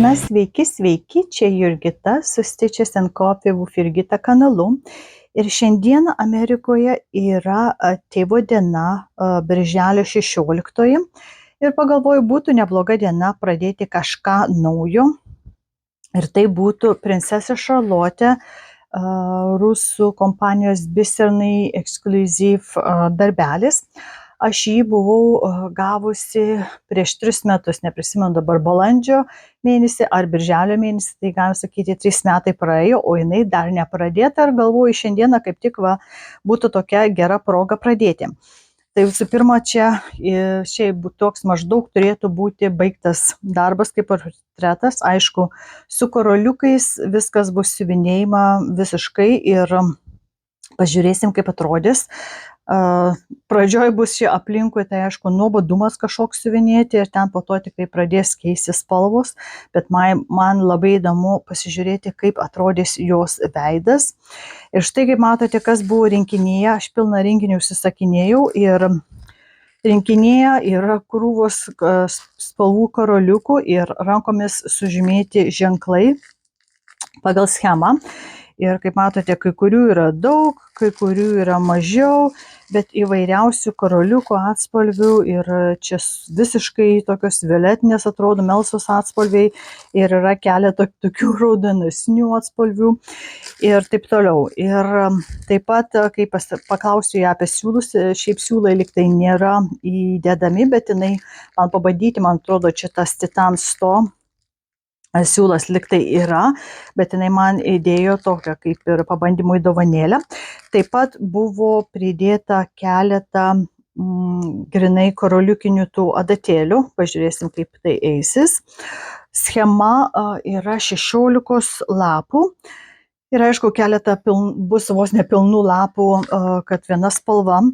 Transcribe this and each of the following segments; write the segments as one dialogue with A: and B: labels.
A: Diena, sveiki, čia Jurgita su Stitches and Coffee with Jurgita kanalu. Ir šiandien Amerikoje yra tėvo diena, birželio 16. Ir pagalvoju, būtų nebloga diena pradėti kažką naujo. Ir tai būtų princesė Šarlotė, rusų kompanijos Bisernai Exclusive darbelis. Aš jį buvau gavusi prieš 3 metus, neprisimenu dabar, balandžio mėnesį ar birželio mėnesį, tai galim sakyti, 3 metai praėjo, o jinai dar nepradėta ir galvoju, šiandieną kaip tik būtų tokia gera proga pradėti. Tai visų pirma, čia toks maždaug turėtų būti baigtas darbas kaip portretas, aišku, su karoliukais viskas bus siuvinėjama visiškai ir pažiūrėsim, kaip atrodys. Pradžioj bus čia aplinkui, tai aišku, nuobodumas kažkoks siuvinėti ir ten po to tikrai pradės keisti spalvos, bet man labai įdomu pasižiūrėti, kaip atrodys jos veidas. Ir štai, kaip matote, kas buvo rinkinyje, aš pilną rinkinį užsisakinėjau ir rinkinėje yra krūvos spalvų karoliukų ir rankomis sužymėti ženklai pagal schemą. Ir kaip matote, kai kurių yra daug, kai kurių yra mažiau, bet įvairiausių karoliukų atspalvių ir čia visiškai tokios violetinės atrodo, melsvos atspalviai ir yra keletą tokių raudonesnių atspalvių ir taip toliau. Ir taip pat, kai paklausiu ją apie siūlus, šiaip siūlai liktai nėra įdedami, bet jinai man pabandyti, man atrodo, čia tas Titan 100. Siūlas liktai yra, bet jinai man įdėjo tokią kaip ir pabandymui dovanėlę. Taip pat buvo pridėta keletą grinai karoliukinių tų adatėlių. Pažiūrėsim, kaip tai eisis. Schema yra 16 lapų. Ir aišku, keletą bus vos nepilnų lapų, kad viena spalva.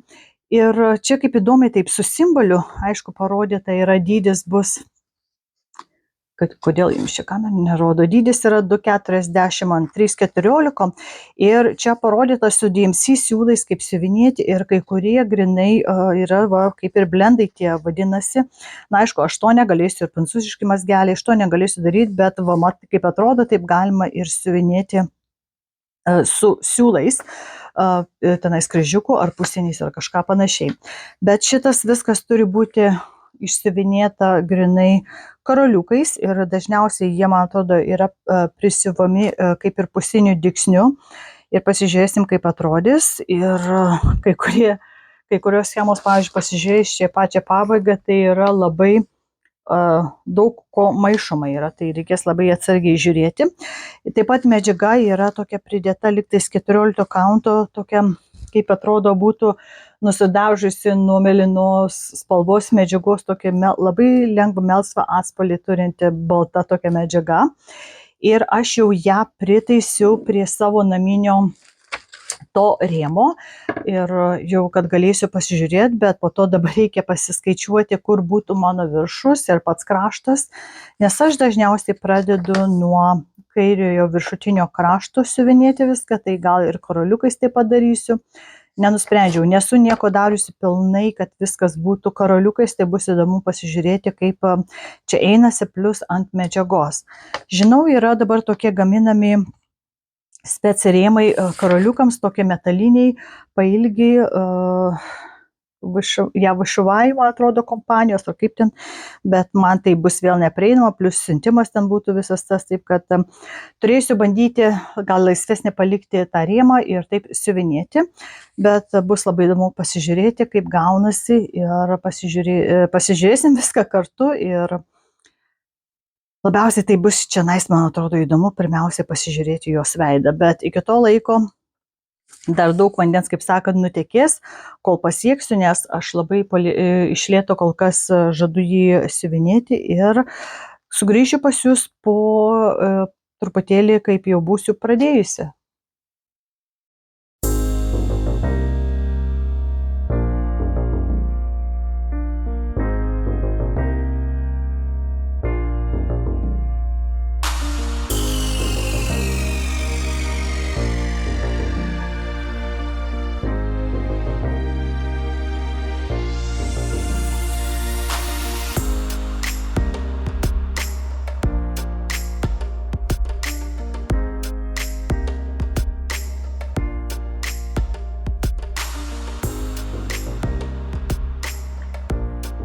A: Ir čia kaip įdomiai taip su simboliu, aišku, parodyta yra dydis bus. Kodėl jums čia kamera nerodo? Dydis yra 2,40 ant 3,14 ir čia parodyta su DMC siūlais kaip siuvinėti ir kai kurie grinai yra kaip ir blendai tie vadinasi. Na aišku, aš to negalėsiu ir prancūziškai mazgeliai, aš to negalėsiu daryti, bet kaip atrodo, taip galima ir siuvinėti su siūlais, tenais kryžiukų ar pusiniais ar kažką panašiai. Bet šitas viskas turi būti išsiuvinėta grinai karoliukais ir dažniausiai jie, man atrodo, yra prisiuvami kaip ir pusiniu dygsniu ir pasižiūrėsim, kaip atrodys. Ir kai kurios schemos, pavyzdžiui, pasižiūrėjus čia pačią pabaigą, tai yra labai daug ko maišoma yra, tai reikės labai atsargiai žiūrėti. Taip pat medžiaga yra tokia pridėta liktais 14 kaunto, tokia kaip atrodo būtų nusidažusi nuo mėlynos spalvos medžiagos, tokia labai lengva melsvą atspalvį turinti balta tokia medžiaga. Ir aš jau ją pritaisiu prie savo naminio to rėmo ir jau kad galėsiu pasižiūrėti, bet po to dabar reikia pasiskaičiuoti, kur būtų mano viršus ir pats kraštas, nes aš dažniausiai pradedu nuo kairiojo viršutinio krašto siuvinėti viską, tai gal ir karoliukais tai padarysiu. Nenusprendžiau, nesu nieko dariusi pilnai, kad viskas būtų karoliukais, tai bus įdomu pasižiūrėti, kaip čia einasi plius ant medžiagos. Žinau, yra dabar tokie gaminami specirėmai karoliukams, tokie metaliniai, pailgiai, Višuvai, atrodo, kompanijos, o kaip ten, bet man tai bus vėl neprieinama, plus siuntimas ten būtų visas tas, taip kad turėsiu bandyti gal laisvesnį palikti tą rėmą ir taip siuvinėti, bet bus labai įdomu pasižiūrėti, kaip gaunasi ir pasižiūrėsim viską kartu ir labiausiai tai bus čia, man atrodo, įdomu pirmiausia pasižiūrėti jos veidą, bet iki to laiko dar daug vandens, kaip sakant, nutekės, kol pasieksiu, nes aš labai iš lėto kol kas žadu jį siuvinėti ir sugrįšiu pas jūs po truputėlį, kaip jau būsiu pradėjusi.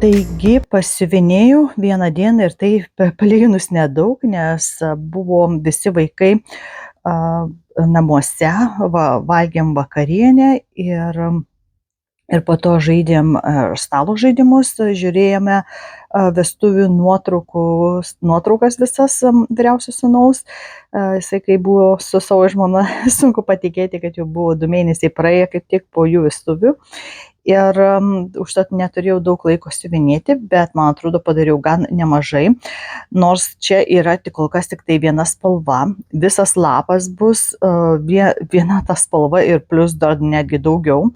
A: Taigi pasiuvinėjau vieną dieną ir tai palyginus nedaug, nes buvo visi vaikai namuose, valgėm vakarienę ir po to žaidėm stalo žaidimus, žiūrėjome vestuvių nuotraukas visas vyriausio sūnaus. Jisai, kai buvo su savo žmona, sunku patikėti, kad jau buvo 2 mėnesiai praėję kaip tik po jų vestuvių. Ir užtat neturėjau daug laiko siuvinėti, bet man atrodo padariau gan nemažai, nors čia yra kol kas tik tai viena spalva, visas lapas bus viena ta spalva ir plus dar netgi daugiau.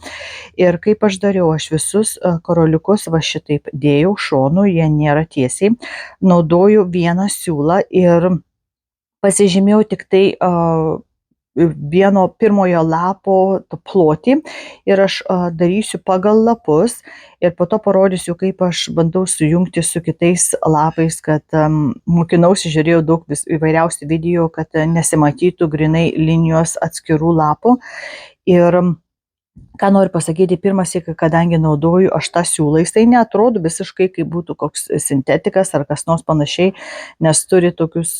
A: Ir kaip aš dariau, aš visus karoliukus va šitaip dėjau šonu, jie nėra tiesiai, naudoju vieną siūlą ir pasižymėjau tik tai vieno pirmojo lapo plotį ir aš darysiu pagal lapus ir po to parodysiu, kaip aš bandau sujungti su kitais lapais, kad mokinausi, žiūrėjau daug įvairiausių video, kad nesimatytų grinai linijos atskirų lapų. Ir ką noriu pasakyti, pirmąsyk, kadangi naudoju aš tą siūlą, tai neatrodo visiškai kaip būtų koks sintetikas ar kas nors panašiai, nes turi tokius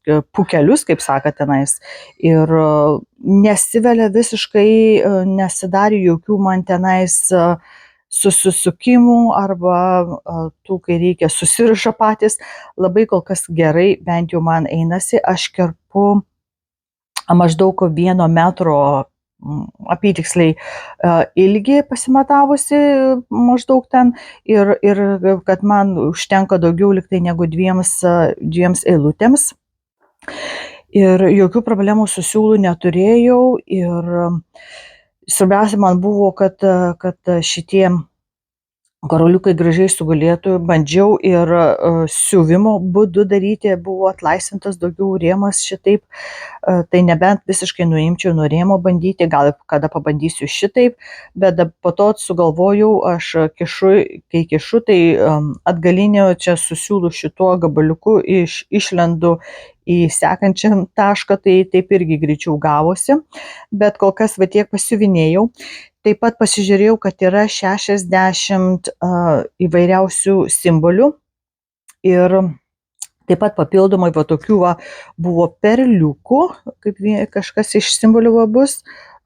A: pūkelius, kaip saka tenais, ir nesivelia visiškai, nesidarė jokių man tenais susisukimų arba tų, kai reikia susiriša patys, labai kol kas gerai, bent jau man einasi, aš kerpu maždaug 1 metro apytiksliai ilgį pasimatavusi maždaug ten ir kad man užtenka daugiau liktai negu 2 eilutėms. Ir jokių problemų su siūlu neturėjau ir svarbiausia man buvo, kad šitie karoliukai gražiai sugulėtų, bandžiau ir siuvimo būdu daryti, buvo atlaisvintas daugiau rėmas šitaip, tai nebent visiškai nuimčiau nuo rėmo bandyti, gal kada pabandysiu šitaip, bet po to sugalvojau, aš kai kišu, tai atgalinio čia susiūlu šituo gabaliuku, išlendu į sekančią tašką, tai taip irgi greičiau gavosi, bet kol kas va tiek pasiuvinėjau. Taip pat pasižiūrėjau, kad yra 60 įvairiausių simbolių ir taip pat papildomai va tokių buvo perliukų, kaip kažkas iš simbolių bus,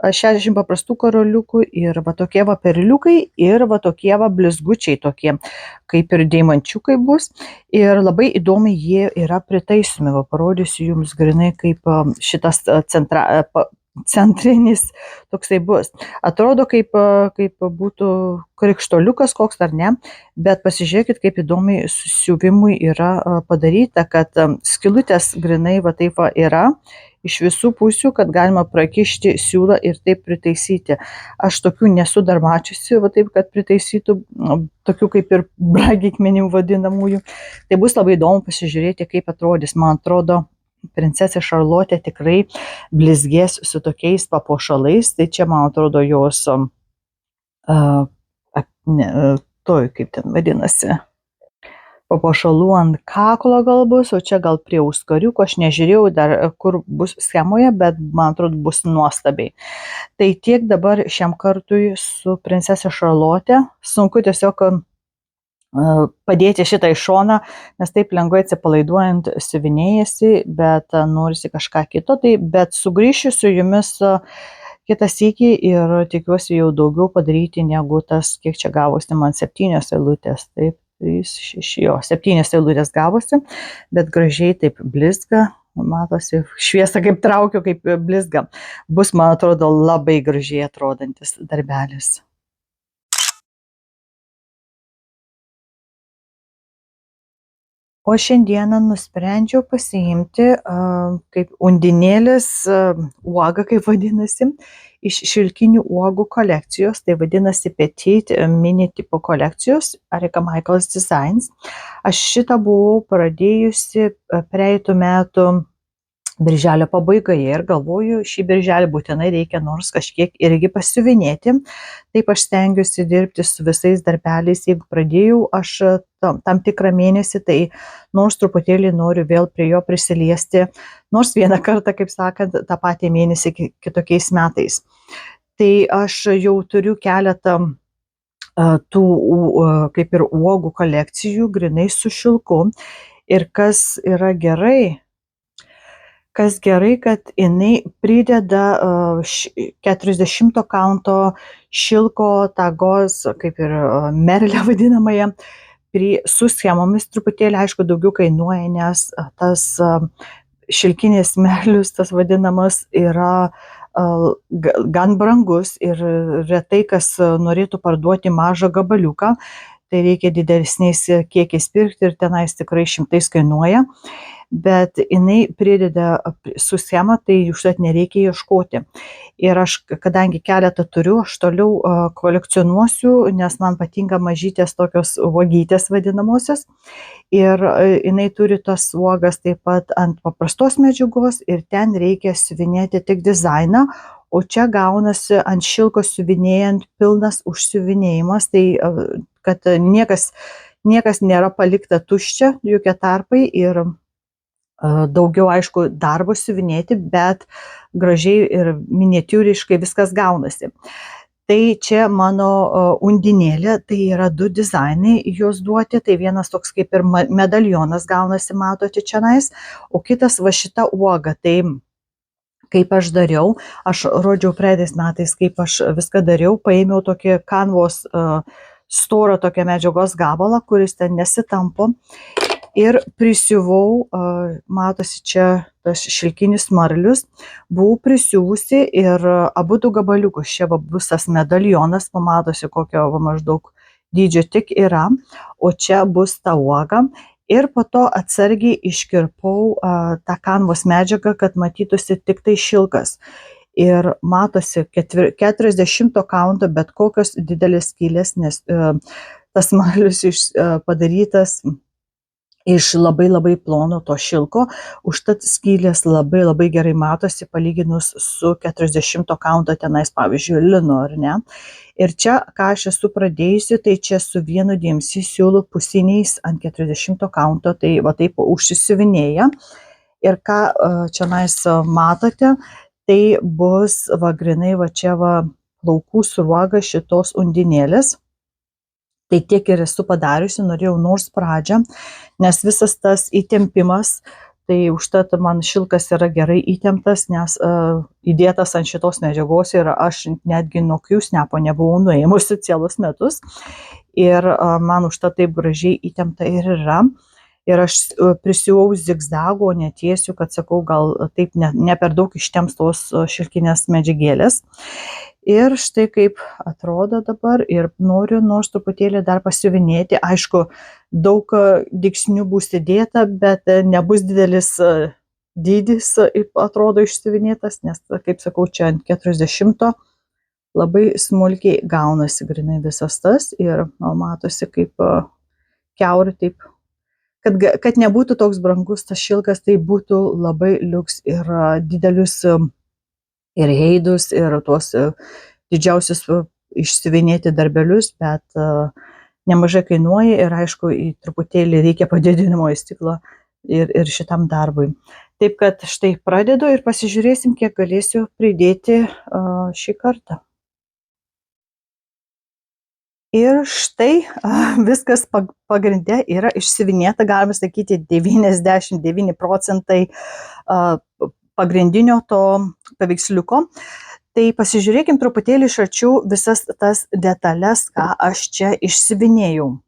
A: 60 paprastų karoliukų ir va tokie perliukai ir va tokie blizgučiai tokie, kaip ir deimančiukai bus. Ir labai įdomi jie yra pritaisomi, parodysiu jums grinai, kaip šitas centrinis toksai bus. Atrodo, kaip būtų krikštoliukas koks ar ne, bet pasižiūrėkit, kaip įdomiai siuvimui yra padaryta, kad skylutės grinai va taip yra iš visų pusių, kad galima prakišti siūlą ir taip pritaisyti. Aš tokių nesu dar mačiusi, va taip, kad pritaisytų, tokių kaip ir bragikmenių vadinamųjų. Tai bus labai įdomu pasižiūrėti, kaip atrodys. Man atrodo, princesė Šarlotė tikrai blizgės su tokiais papuošalais, tai čia, man atrodo, jos kaip ten vadinasi, papuošalų ant kaklo gal bus, o čia gal prie auskariuko, aš nežiūrėjau dar, kur bus schemoje, bet man atrodo bus nuostabiai. Tai tiek dabar šiam kartui su princesė Šarlotė, sunku tiesiog padėti šitą į šoną, nes taip lengvai atsipalaiduojant siuvinėjasi, bet norisi kažką kito, bet sugrįšiu su jumis kitą sykį ir tikiuosi jau daugiau padaryti negu tas, kiek čia gavosi man 7 eilutės, taip, 7 eilutės gavosi, bet gražiai taip blizga, matosi, šviesa kaip traukiu, kaip blizga, bus, man atrodo, labai gražiai atrodantis darbelis. O šiandieną nusprendžiau pasiimti kaip undinėlės uogą, kaip vadinasi, iš šilkinių uogų kolekcijos, tai vadinasi Petit mini tipo kolekcijos, Erika Michaels Designs. Aš šitą buvau pradėjusi praeitų metų birželio pabaigoje ir galvoju, šį birželį būtinai reikia nors kažkiek irgi pasiuvinėti. Taip aš stengiuosi dirbti su visais darbeliais, jeigu pradėjau aš tam tikrą mėnesį, tai nors truputėlį noriu vėl prie jo prisiliesti, nors vieną kartą, kaip sakant, tą patį mėnesį kitokiais metais. Tai aš jau turiu keletą tų kaip ir uogų kolekcijų grinai su šilku. Ir kas gerai, kad jinai prideda 40 kaunto šilko tagos, kaip ir merlę vadinamąją, su schemomis truputėlį, aišku, daugiau kainuoja, nes tas šilkinis merlius, tas vadinamas, yra gan brangus ir retai kas norėtų parduoti mažą gabaliuką, tai reikia didesniais kiekiais pirkti ir tenais tikrai šimtais kainuoja, bet jinai prideda su schema, tai užtat nereikia ieškoti. Ir aš, kadangi keletą turiu, aš toliau kolekcionuosiu, nes man patinka mažytės tokios uogytės vadinamosios. Ir jinai turi tas uogas taip pat ant paprastos medžiagos ir ten reikia siuvinėti tik dizainą, o čia gaunasi ant šilko siuvinėjant pilnas užsiuvinėjimas, tai kad niekas nėra palikta tuščia, jokie tarpai ir daugiau, aišku, darbo siuvinėti, bet gražiai ir miniatiūriškai viskas gaunasi. Tai čia mano undinėlė, tai yra 2 dizainai jos duoti, tai vienas toks kaip ir medalionas gaunasi, matote čionais, o kitas va šita uoga. Tai kaip aš dariau, aš rodžiau praeitais metais, kaip aš viską dariau, paėmiau tokį kanvos storą tokią medžiagos gabalą, kuris ten nesitampo. Ir prisiuvau, matosi čia tas šilkinis marlius, buvau prisiuvusi ir abu 2 gabaliukus, čia bus tas medalionas, pamatosi kokio maždaug dydžio tik yra, o čia bus ta uoga. Ir po to atsargiai iškirpau tą kanvos medžiagą, kad matytųsi tik tai šilkas. Ir matosi 40 kaunto, bet kokios didelės skylės, nes tas marlius padarytas iš labai plono to šilko, užtat skylės labai gerai matosi palyginus su 40 kaunto tenais, pavyzdžiui, lino, ar ne. Ir čia, ką aš esu pradėjusi, tai čia su vienu DMC siūlu pusiniais ant 40 kaunto, tai va taip užsisiuvinėja. Ir ką čionais matote, tai bus va grinai va čia va plaukų sruoga šitos undinėlės. Tai tiek ir esu padariusi, norėjau nors pradžią, nes visas tas įtempimas, tai užtat man šilkas yra gerai įtemptas, nes įdėtas ant šitos medžiagos ir aš netgi nuo kiusnepo nebuvau nuėmusi celus metus. Ir man užtat taip gražiai įtempta ir yra. Ir aš prisiuvau zigzagų, o netiesiu, kad sakau, gal taip ne per daug ištemps tos šilkinės medžiagėlės. Ir štai kaip atrodo dabar ir noriu nors truputėlį dar pasiuvinėti. Aišku, daug dygsnių bus įdėta, bet nebus didelis dydis, atrodo, išsiuvinėtas, nes, kaip sakau, čia ant 40 labai smulkiai gaunasi grinai visas tas ir matosi kaip kiauri, taip, kad nebūtų toks brangus tas šilkas, tai būtų labai liuks ir didelius ir heidus, ir tuos didžiausius išsiuvinėti darbelius, bet nemažai kainuoja ir, aišku, truputėlį reikia padidinamojo stiklo ir šitam darbui. Taip kad štai pradedu ir pasižiūrėsim, kiek galėsiu pridėti šį kartą. Ir štai viskas pagrinde yra išsiuvinėta, galima sakyti, 99% pagrindinio to paveiksliuko. Tai pasižiūrėkim truputėlį iš arčiau visas tas detalės, ką aš čia išsiuvinėjau.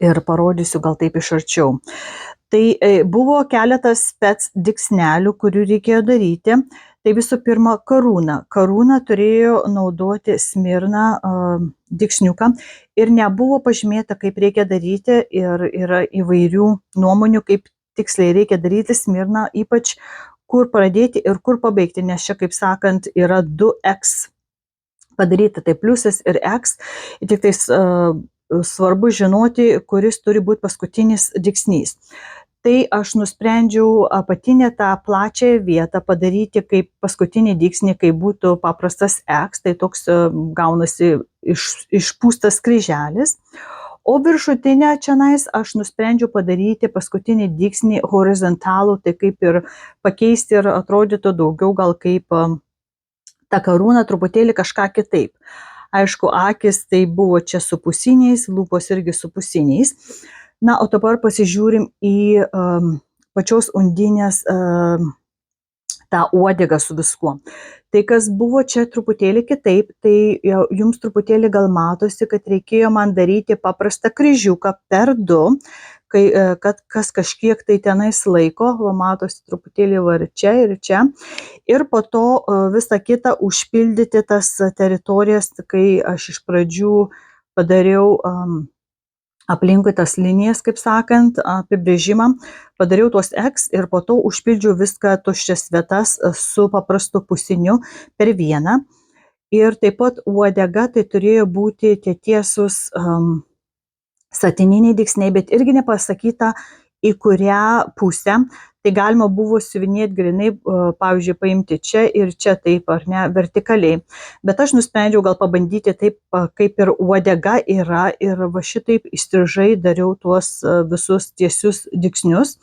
A: Ir parodysiu gal taip iš arčiau. Tai buvo keletas spec dygsnelių, kurių reikėjo daryti. Tai visų pirma karūna. Karūna turėjo naudoti smirną dygsniuką ir nebuvo pažymėta, kaip reikia daryti, ir yra įvairių nuomonių, kaip tiksliai reikia daryti smirną, ypač kur pradėti ir kur pabaigti, nes čia, kaip sakant, yra 2x padaryti, tai pliusas ir x, tik tai svarbu žinoti, kuris turi būti paskutinis dygsnys. Tai aš nusprendžiau apatinę tą plačią vietą padaryti kaip paskutinį dygsnį, kai būtų paprastas x, tai toks gaunasi išpūstas kryželis. O viršutinę čionais aš nusprendžiau padaryti paskutinį dygsnį horizontalų, tai kaip ir pakeisti ir atrodytų daugiau gal kaip ta karūna truputėlį kažką kitaip. Aišku, akis tai buvo čia su pusiniais, lūpos irgi su pusiniais. Na, o dabar pasižiūrim į pačios undinės tą uodegą su viskuo. Tai kas buvo čia truputėlį kitaip, tai jums truputėlį gal matosi, kad reikėjo man daryti paprastą kryžiuką per 2, kad kas kažkiek tai tenais laiko, va matosi truputėlį va ir čia, ir po to visą kitą užpildyti tas teritorijas, kai aš iš pradžių padariau aplinkui tas linijas, kaip sakant, apibrėžimą, padariau tuos X ir po to užpildžiau viską tuščias vietas su paprastu pusiniu per vieną. Ir taip pat uodega tai turėjo būti tie tiesus satininiai dygsniai, bet irgi nepasakyta į kurią pusę. Tai galima buvo siuvinėti grinai, pavyzdžiui, paimti čia ir čia taip, ar ne, vertikaliai. Bet aš nusprendžiau gal pabandyti taip, kaip ir uodega yra, ir va šitaip įstrižai dariau tuos visus tiesius dygsnius,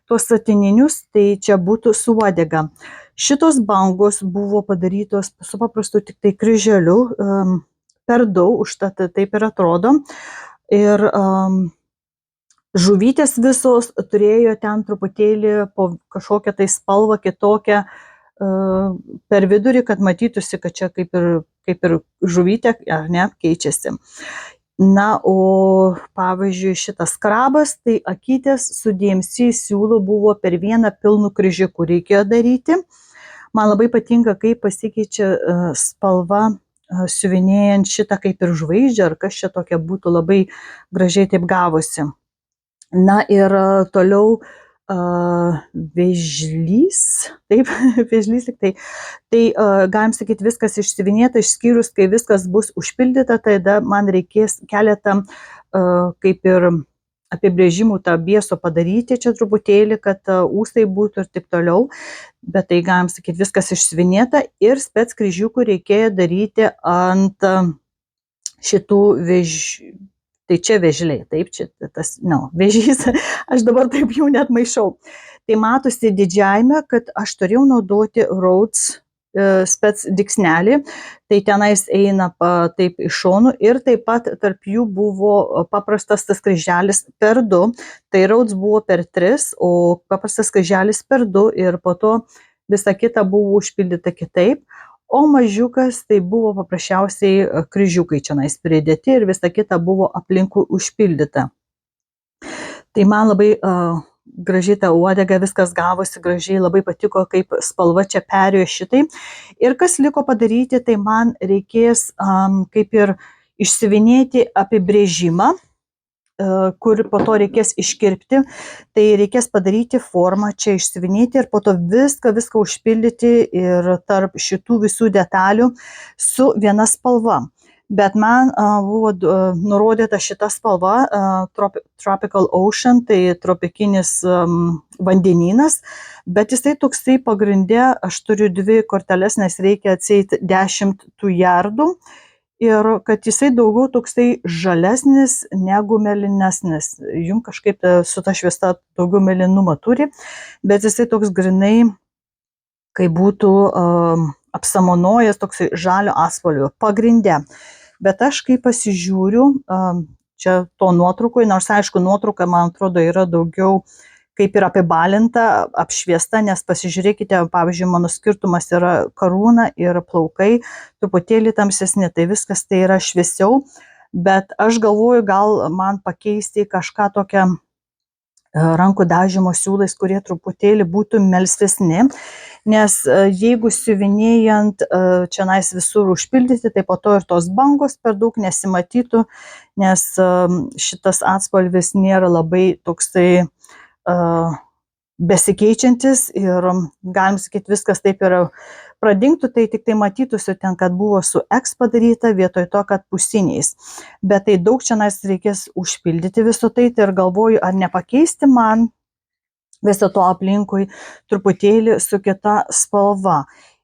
A: tuos satininius, tai čia būtų su uodega. Šitos bangos buvo padarytos su paprastu tik tai kryželiu, per 2, užtat taip ir atrodo. Ir žuvytės visos turėjo ten truputėlį po kažkokią tai spalvą kitokią per vidurį, kad matytųsi, kad čia kaip ir žuvytė, ar ne, keičiasi. Na, o pavyzdžiui, šitas krabas, tai akytės su DMC siūlu buvo per vieną pilnų kryžiukų reikėjo daryti. Man labai patinka, kaip pasikeičia spalva siuvinėjant šitą kaip ir žvaigždžią, ar kas čia tokia būtų labai gražiai taip gavosi. Na ir toliau vėžlys, taip, vėžlys tik tai. Tai galim sakyti, viskas išsiuvinėta, išskyrus, kai viskas bus užpildyta, tada man reikės keletą kaip ir apibrėžimų tą bieso padaryti čia truputėlį, kad ūsai būtų ir taip toliau. Bet tai galim sakyti, viskas išsiuvinėta ir spec kryžiukų reikėjo daryti ant šitų vėžių. Tai čia vėžliai, taip, čia tas, vėžys, aš dabar taip jau net maišau. Tai matosi didžiajame, kad aš turėjau naudoti Rhodes spec dygsnelį, tai tenais eina taip iš šonų ir taip pat tarp jų buvo paprastas tas kryželis per 2, tai Rhodes buvo per 3, o paprastas kryželis per 2 ir po to visa kita buvo užpildyta kitaip. O mažiukas tai buvo paprasčiausiai kryžiukai čia pridėti ir visa kita buvo aplinkui užpildyta. Tai man labai gražiai ta uodega, viskas gavosi gražiai, labai patiko, kaip spalva čia perėjo šitai. Ir kas liko padaryti, tai man reikės kaip ir išsiuvinėti apibrėžimą, kur po to reikės iškirpti, tai reikės padaryti formą, čia išsiuvinėti ir po to viską užpildyti ir tarp šitų visų detalių su viena spalva. Bet man buvo nurodyta šita spalva Tropical Ocean, tai tropikinis vandenynas, bet jisai toksai pagrindė, aš turiu 2 korteles, nes reikia atseit 10 tų jardų. Ir kad jisai daugiau toksai žalesnis negu mėlynesnis. Jums kažkaip su ta šviesa daugiau mėlynumą turi, bet jisai toks grinai, kai būtų apsamonojęs toksai žalio atspalvio pagrinde. Bet aš kai pasižiūriu, čia to nuotraukoje, nors aišku nuotrauka, man atrodo, yra daugiau kaip ir apibalinta, apšviesta, nes pasižiūrėkite, pavyzdžiui, mano skirtumas yra karūna ir plaukai, truputėlį tamsesni, tai viskas tai yra šviesiau, bet aš galvoju, gal man pakeisti kažką tokią rankų dažymo siūlais, kurie truputėlį būtų melsvesni, nes jeigu siuvinėjant čia visur užpildyti, tai po to ir tos bangos per daug nesimatytų, nes šitas atspalvis nėra labai toksai besikeičiantis ir galim sakyti, viskas taip yra pradingtų, tai tik tai matytųsi ten, kad buvo su X padaryta vietoj to, kad pusiniais. Bet tai daug čia reikės užpildyti viso tai ir galvoju, ar nepakeisti man viso to aplinkui truputėlį su kita spalva.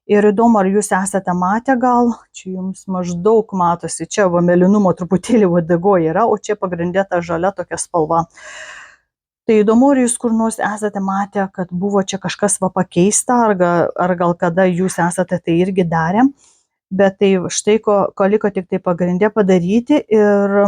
A: Ir įdomu, ar jūs esate matę gal, čia jums maždaug matosi, čia mėlynumo truputėlį uodegoje yra, o čia pagrindė ta žalia tokia spalva. Tai įdomu, ar jūs kur nors esate matę, kad buvo čia kažkas pakeista, ar gal kada jūs esate tai irgi darę. bet tai štai ko liko tik tai pagrinde padaryti ir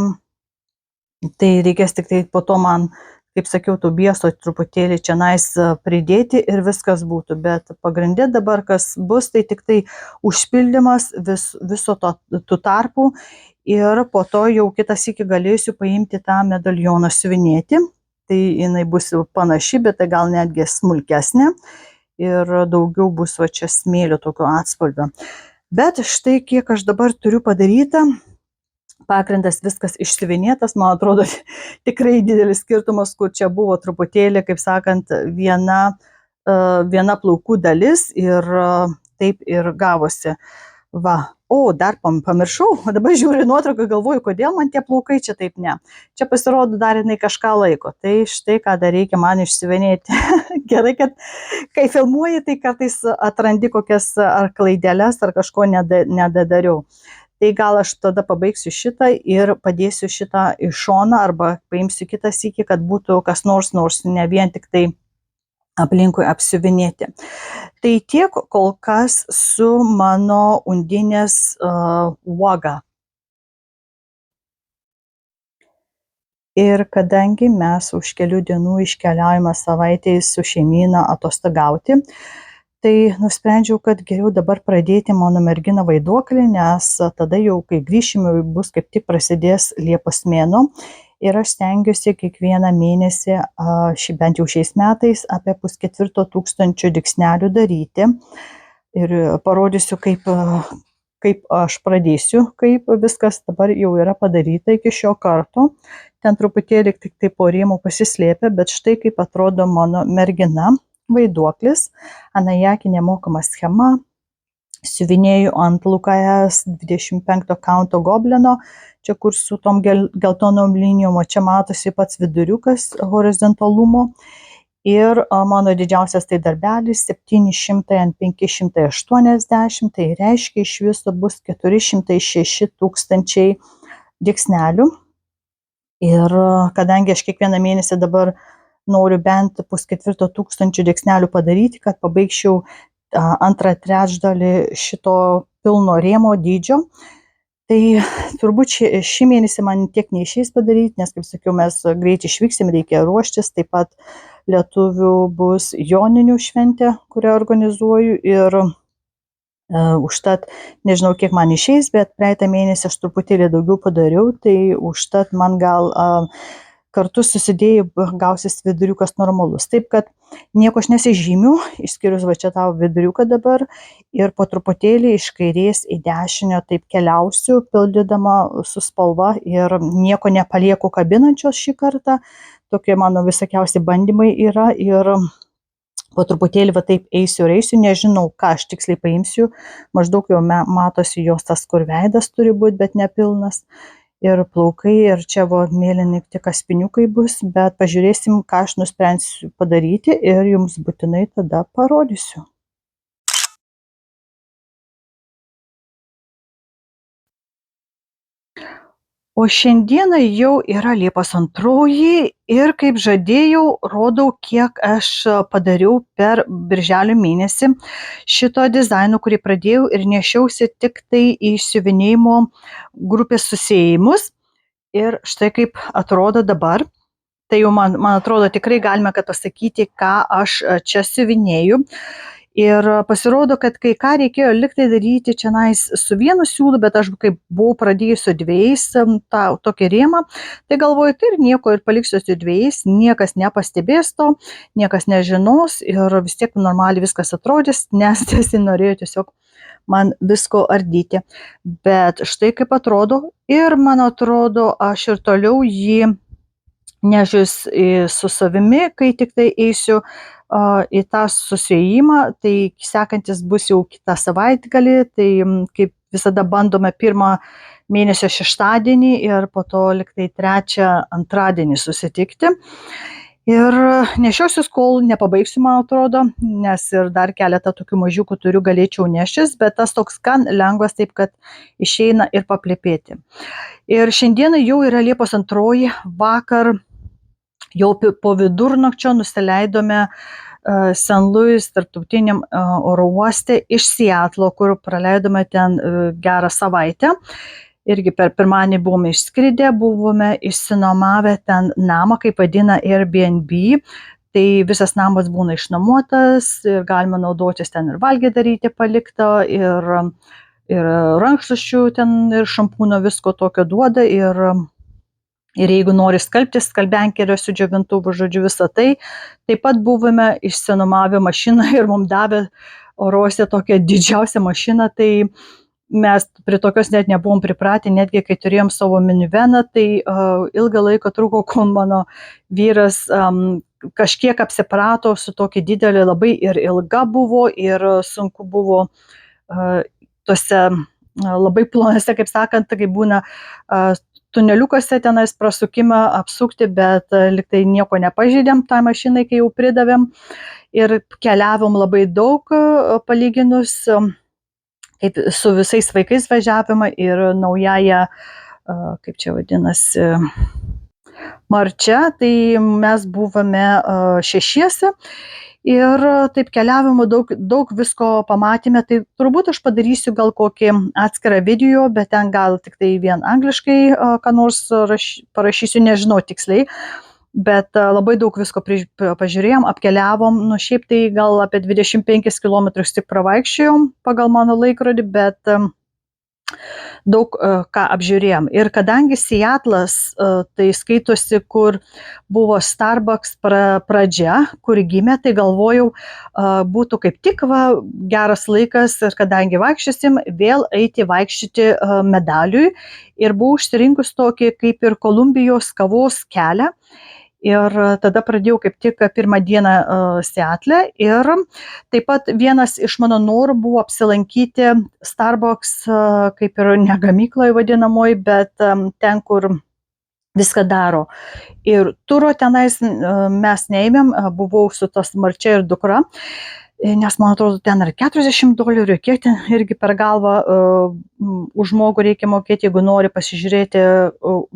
A: tai reikės tik tai po to man, kaip sakiau, tų bieso truputėlį čionais pridėti ir viskas būtų, bet pagrinde dabar kas bus, tai tik tai užpildymas viso tų tarpų ir po to jau kitą sykį galėsiu paimti tą medalioną siuvinėti, tai jinai bus panaši, bet tai gal netgi smulkesnė ir daugiau bus va čia smėlio tokio atspalvio. Bet štai kiek aš dabar turiu padaryta, pagrindas viskas išsiuvinėtas, man atrodo tikrai didelis skirtumas, kur čia buvo truputėlį, kaip sakant, viena plaukų dalis ir taip ir gavosi. Va, dar pamiršau, dabar žiūriu nuotrauką, galvoju, kodėl man tie plaukai čia taip ne. Čia pasirodo dar jinai kažką laiko, tai štai ką dar reikia man išsiuvinėti. Gerai, kad kai filmuoji, tai kartais atrandi kokias ar klaideles, ar kažko nedadariau. Tai gal aš tada pabaigsiu šitą ir padėsiu šitą į šoną arba paimsiu kitą sykį, kad būtų kas nors ne vien tik tai aplinkui apsiuvinėti. Tai tiek kol kas su mano undinės uoga. Ir kadangi mes už kelių dienų iškeliaujame savaitėj su šeimyna atostogauti, tai nusprendžiau, kad geriau dabar pradėti mano merginą Vaiduoklį, nes tada jau, kai grįšime, bus kaip tik prasidės Liepos mėnuo. Ir aš stengiuosi kiekvieną mėnesį, bent jau šiais metais, apie 4,5 dygsnelių daryti. Ir parodysiu, kaip aš pradėsiu, kaip viskas dabar jau yra padaryta iki šio karto. Ten truputėlį tik tai po rėmų pasislėpė, bet štai kaip atrodo mano mergina Vaiduoklis. Anajaki nemokama schema. Siuvinėju ant LKS 25 kaunto goblino, čia kur su tom geltonom linijom, o čia matosi pats viduriukas horizontalumo. Ir mano didžiausias tai darbelis 700 ant 580, tai reiškia iš viso bus 406 tūkstančiai dygsnelių. Ir kadangi aš kiekvieną mėnesį dabar noriu bent 4,5 dygsnelių padaryti, kad pabaigčiau antrą trečdalį šito pilno rėmo dydžio. Tai turbūt šį mėnesį man tiek neišeis padaryti, nes, kaip sakiau, mes greit išvyksim, reikia ruoštis. Taip pat lietuvių bus joninių šventė, kurią organizuoju ir užtat nežinau, kiek man išeis, bet praeitą mėnesį aš truputėlį daugiau padariau, tai užtat man gal kartu susidėjai gausis viduriukas normalus. Taip, kad nieko aš nesižymiu, išskyrus va čia tavo viduriuką dabar ir po truputėlį iš kairės į dešinę taip keliausiu, pildydama su spalva ir nieko nepalieku kabinančios šį kartą. Tokie mano visokiausi bandymai yra ir po truputėlį va taip eisiu, nežinau, ką aš tiksliai paimsiu. Maždaug jau matosi jos tas, kur veidas turi būti, bet nepilnas. Ir plaukai, ir čia mėlyni tik kaspiniukai bus, bet pažiūrėsim, ką aš nusprendsiu padaryti ir jums būtinai tada parodysiu. O šiandieną jau yra Liepos 2 ir, kaip žadėjau, rodau, kiek aš padariau per birželio mėnesį šito dizaino, kurį pradėjau ir nešiausi tik tai į siuvinėjimo grupės susiėjimus. Ir štai kaip atrodo dabar. Tai jau man atrodo tikrai galime pasakyti, ką aš čia siuvinėju. Ir pasirodo, kad kai ką reikėjo liktai daryti čionais su vienu siūlu, bet aš kaip buvau pradėjusi su 2 tokį rėmą, tai galvoju, tai ir nieko, ir paliksiu su 2, niekas nepastebės to, niekas nežinos ir vis tiek normaliai viskas atrodys, nes norėjo tiesiog man visko ardyti. Bet štai kaip atrodo ir man atrodo, aš ir toliau jį nešius su savimi, kai tik tai eisiu į tą susiėjimą, tai sekantis bus jau kitą savaitgalį, tai kaip visada bandome 1 mėnesio šeštadienį ir po to liktai 3 antradienį susitikti. Ir nešiosius, kol nepabaigsiu, man atrodo, nes ir dar keletą tokių mažiukų turiu, galėčiau neštis, bet tas toks gan lengvas, taip kad išeina ir paplepėti. Ir šiandieną jau yra Liepos 2, vakar jau po vidurnakčio nusileidome St. Louis tarptautiniam oro uoste iš Seatlo, kur praleidome ten gerą savaitę. Irgi per pirmadienį buvome išskridę, buvome išsinuomavę ten namą, kaip vadina Airbnb. Tai visas namas būna išnuomotas ir galima naudotis ten ir valgį daryti palikta, ir rankšluosčių ten, ir šampūno, visko tokio duoda, ir jeigu nori skalbtis, skalbenkerio su džiovintuvu, žodžiu, visą tai. Taip pat buvome išsinuomavę mašiną ir mums davė oro uoste tokią didžiausią mašiną, tai mes prie tokios net nebuvom pripratę, netgi kai turėjom savo miniveną, tai ilgą laiką truko, kol mano vyras kažkiek apsiprato su tokia didelė, labai ir ilga buvo, ir sunku buvo tose labai plonose, kaip sakant, kai būna tuneliukose tenais prasukimą apsukti, bet liktai nieko nepažeidėm tą mašiną, kai jau pridavėm, ir keliavom labai daug palyginus, kaip su visais vaikais važiavimą ir naująją, kaip čia vadinasi, Marčia, tai mes buvome šešiese ir taip keliavimo daug visko pamatėme. Tai turbūt aš padarysiu gal kokį atskirą video, bet ten gal tik tai vien angliškai ką nors parašysiu, nežinau tiksliai. Bet labai daug visko pažiūrėjom, apkeliavom, šiaip tai gal apie 25 km tik pravaikščiojom pagal mano laikrodį, bet daug ką apžiūrėjom. Ir kadangi Seatlas tai skaitosi, kur buvo Starbucks pradžia, kur gimė, tai galvojau, būtų kaip tik geras laikas, ir kadangi vaikščiosim, vėl eiti vaikščioti Medaliui, ir buvau išsirinkus tokį kaip ir Kolumbijos kavos kelią. Ir tada pradėjau kaip tik pirmą dieną Seatle, ir taip pat vienas iš mano norų buvo apsilankyti Starbucks, kaip ir ne gamykloje vadinamoji, bet ten, kur viską daro. Ir turo tenais mes neėmėm, buvau su tas Marčia ir dukra, nes man atrodo ten yra $40, kiek ten irgi per galvą už žmogų reikia mokėti, jeigu nori pasižiūrėti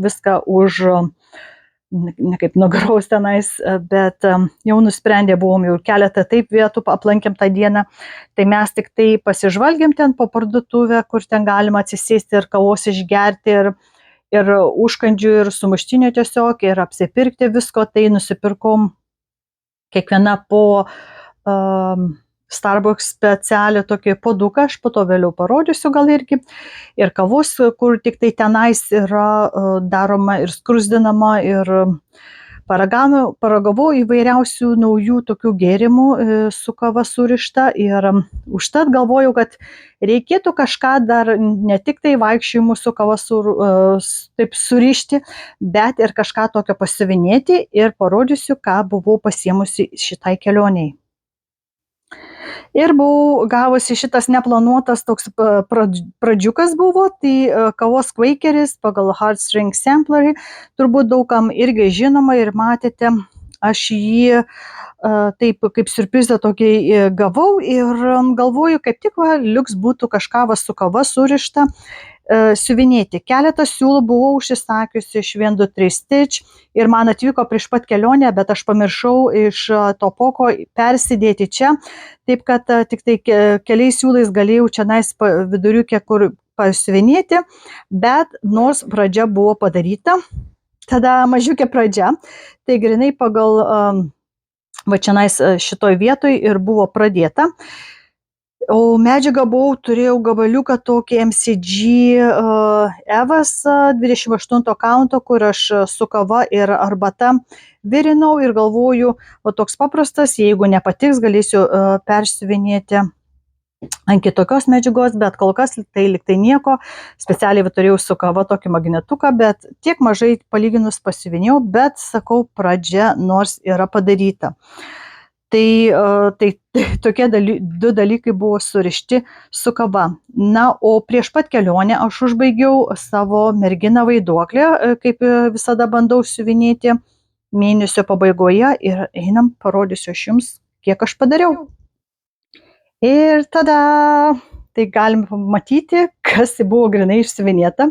A: viską už ne kaip nugaros tenais, bet jau nusprendę buvom, jau keletą taip vietų aplankėm tą dieną, tai mes tik tai pasižvalgėm ten po parduotuvę, kur ten galima atsisėsti ir kavos išgerti, ir užkandžių, ir sumuštinio tiesiog, ir apsipirkti visko. Tai nusipirkom kiekviena po Starbucks specialią tokį puoduką, aš po to vėliau parodysiu gal irgi, ir kavos, kur tik tai tenais yra daroma ir skrusdinama, ir paragavau įvairiausių naujų tokių gėrimų su kava surišta, ir užtat galvojau, kad reikėtų kažką dar ne tik tai vaikščiojimų su kava taip surišti, bet ir kažką tokio pasiuvinėti, ir parodysiu, ką buvau pasiemusi šitai kelioniai. Ir buvau gavusi šitas neplanuotas toks pradžiukas buvo, tai kavos Quakeris pagal Heartstring Samplerį, turbūt daugam irgi žinoma ir matėte. Aš jį taip kaip siurprizą tokį gavau, ir galvoju, kaip tik liuks būtų kažką su kava surišta siuvinėti. Keletą siūlų buvau užsisakiusi iš 123 Stitch, ir man atvyko prieš pat kelionę, bet aš pamiršau iš to poko persidėti čia, taip kad tik tai keliais siūlais galėjau čia viduriuke kur pasiuvinėti, bet nors pradžia buvo padaryta, tada mažiukė pradžia, tai grinai pagal čia šitoj vietoj ir buvo pradėta. O medžiagą turėjau gabaliuką tokį MCG Evas 28 kaunto, kur aš su kava ir arbata virinau, ir galvoju, o toks paprastas, jeigu nepatiks, galėsiu persiuvinėti ant kitokios medžiagos, bet kol kas tai liktai nieko. Specialiai turėjau su kava tokį magnetuką, bet tiek mažai palyginus pasiuvinėjau, bet sakau, pradžia nors yra padaryta. Tai tokie du dalykai buvo surišti su kava. Na, o prieš pat kelionę aš užbaigiau savo merginą vaiduoklę, kaip visada bandau siuvinėti mėnesio pabaigoje, ir einam, parodysiu aš jums, kiek aš padariau. Ir tada tai galim pamatyti, kas buvo grinai išsiuvinėta.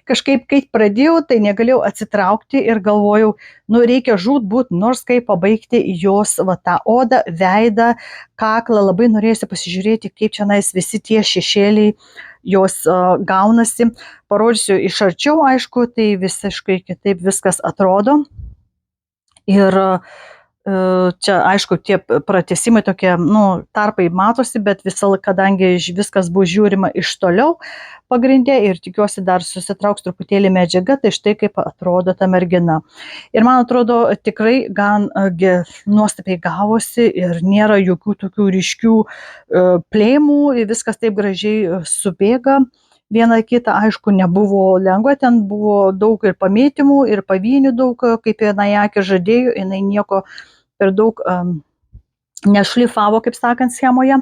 A: Kažkaip, kai pradėjau, tai negalėjau atsitraukti ir galvojau, reikia žūtbūt nors kaip pabaigti jos tą odą, veidą, kaklą. Labai norėjusi pasižiūrėti, kaip čionais visi tie šešėliai jos gaunasi. Parodysiu iš arčiau, aišku, tai visiškai kitaip viskas atrodo. Ir čia, aišku, tie pratesimai tokie, tarpai matosi, bet kadangi viskas bus žiūrima iš toliau pagrindė ir tikiuosi dar susitrauks truputėlį medžiaga, tai štai kaip atrodo ta mergina. Ir man atrodo, tikrai gan nuostabiai gavosi ir nėra jokių tokių ryškių plėmų, viskas taip gražiai subėga. Viena kita, aišku, nebuvo lengva, ten buvo daug ir pamėtymų, ir pavienių daug, kaip jinai akį žadėjo, jinai nieko per daug nešlifavo, kaip sakant, schemoje,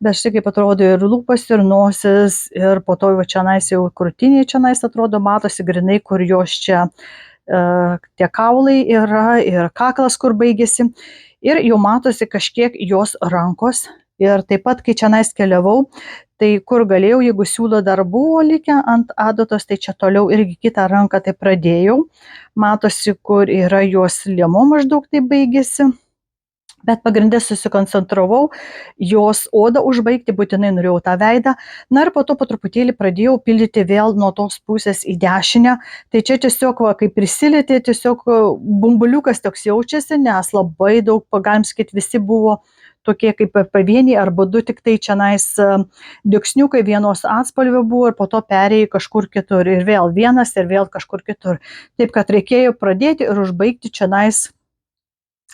A: bet štai kaip atrodo ir lūpas, ir nosis, ir po to čianais jau krūtinė čianais atrodo, matosi grinai, kur jos čia tie kaulai yra, ir kaklas, kur baigėsi, ir jau matosi kažkiek jos rankos. Ir taip pat, kai čianais keliavau, tai kur galėjau, jeigu siūlo dar buvo likę ant adatos, tai čia toliau irgi kitą ranką tai pradėjau. Matosi, kur yra jos liemo maždaug tai baigėsi. Bet pagrindė susikoncentravau, jos odą užbaigti, būtinai norėjau tą veidą. Na ir po to po truputėlį pradėjau pildyti vėl nuo tos pusės į dešinę. Tai čia tiesiog, kai prisilietė, tiesiog bumbuliukas toks jaučiasi, nes labai daug, galim sakyti, visi buvo tokie kaip pavieniai arba du, tik tai čianais diksniukai vienos atspalvio buvo ir po to perėjai kažkur kitur. Ir vėl vienas ir vėl kažkur kitur. Taip, kad reikėjo pradėti ir užbaigti čianais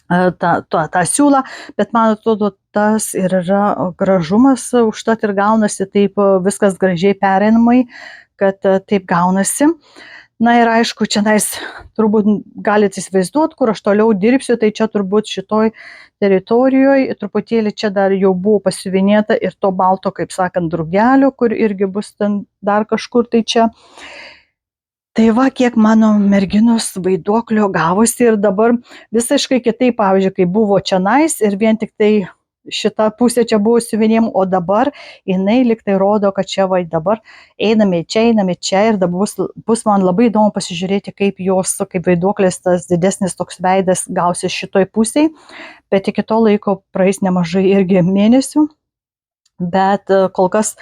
A: tą siūlą, bet man atrodo, tas ir yra gražumas, užtat ir gaunasi taip viskas gražiai pereinamai, kad taip gaunasi. Na ir aišku, čianais turbūt galite įsivaizduoti, kur aš toliau dirbsiu, tai čia turbūt šitoj teritorijoje, truputėlį čia dar jau buvo pasiuvinėta ir to balto, kaip sakant, drugelio, kur irgi bus ten dar kažkur tai čia. Tai va, kiek mano merginos vaiduoklio gavosi ir dabar visiškai kitaip, pavyzdžiui, kai buvo čianais ir vien tik tai šita pusė čia buvo siuvinėjim, o dabar jinai liktai rodo, kad čia va dabar einame čia ir dabar bus man labai įdomu pasižiūrėti, kaip jos, kaip vaiduoklės tas didesnis toks veidas gausis šitoj pusėj, bet iki to laiko praeis nemažai irgi mėnesių, bet kol kas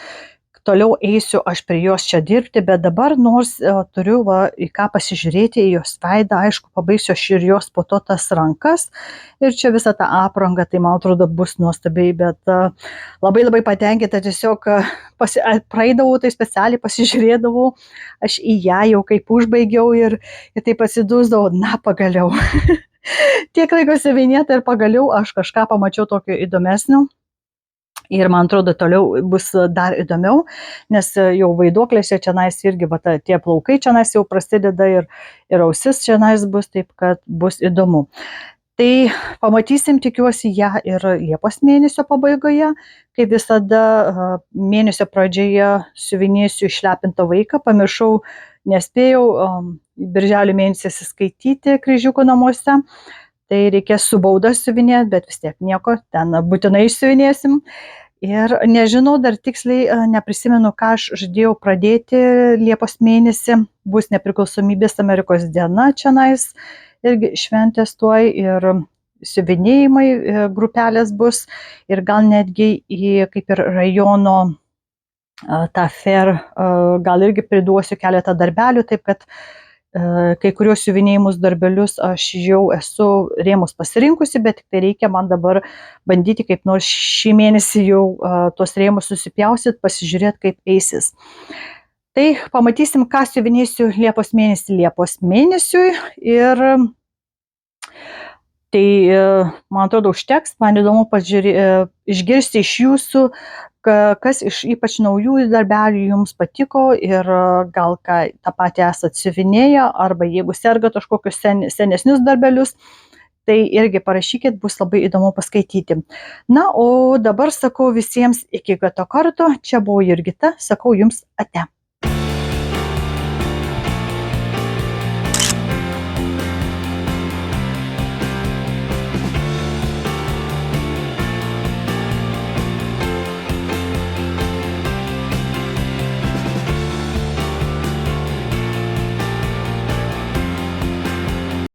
A: toliau eisiu aš prie jos čia dirbti, bet dabar nors turiu į ką pasižiūrėti, į jos veidą, aišku, pabaigsiu aš ir jos po to tas rankas ir čia visą tą aprangą, tai man atrodo bus nuostabiai, bet labai patenkinta, tiesiog praeidavau, tai specialiai pasižiūrėdavau, aš į ją jau kaip užbaigiau ir taip atsidūsdavau, na pagaliau. Tiek laiko siuvinėta ir pagaliau aš kažką pamačiau tokio įdomesnio. Ir man atrodo, toliau bus dar įdomiau, nes jau vaiduoklėse čianais irgi, tie plaukai čianais jau prasideda ir ausis čianais bus, taip kad bus įdomu. Tai pamatysim, tikiuosi, ją ir Liepos mėnesio pabaigoje, kaip visada mėnesio pradžioje siuvinėsiu išlepintą vaiką, pamiršau, nespėjau birželio mėnesį skaityti Kryžiukų namuose. Tai reikės su bauda siuvinėti, bet vis tiek nieko, ten būtinai išsiuvinėsim. Ir nežinau, dar tiksliai neprisimenu, ką aš žadėjau pradėti Liepos mėnesį. Bus nepriklausomybės Amerikos diena čianais, irgi šventės tuoj ir siuvinėjimai grupelės bus. Ir gal netgi į kaip ir rajono tą fair, gal irgi priduosiu keletą darbelių, taip kad kai kuriuos siuvinėjimus darbelius aš jau esu rėmus pasirinkusi, bet tik tai reikia man dabar bandyti kaip nors šį mėnesį jau tuos rėmus susipjausit, pasižiūrėti, kaip eisis. Tai pamatysim, ką siuvinėsiu Liepos mėnesiui ir tai, man atrodo, užteks, man įdomu išgirsti iš jūsų, kas iš ypač naujųjų darbelių jums patiko ir gal tą patį esat siuvinėję, arba jeigu sergat kažkokius senesnius darbelius, tai irgi parašykit, bus labai įdomu paskaityti. Na, o dabar sakau visiems iki kito karto, čia buvo Jurgita, sakau jums ate.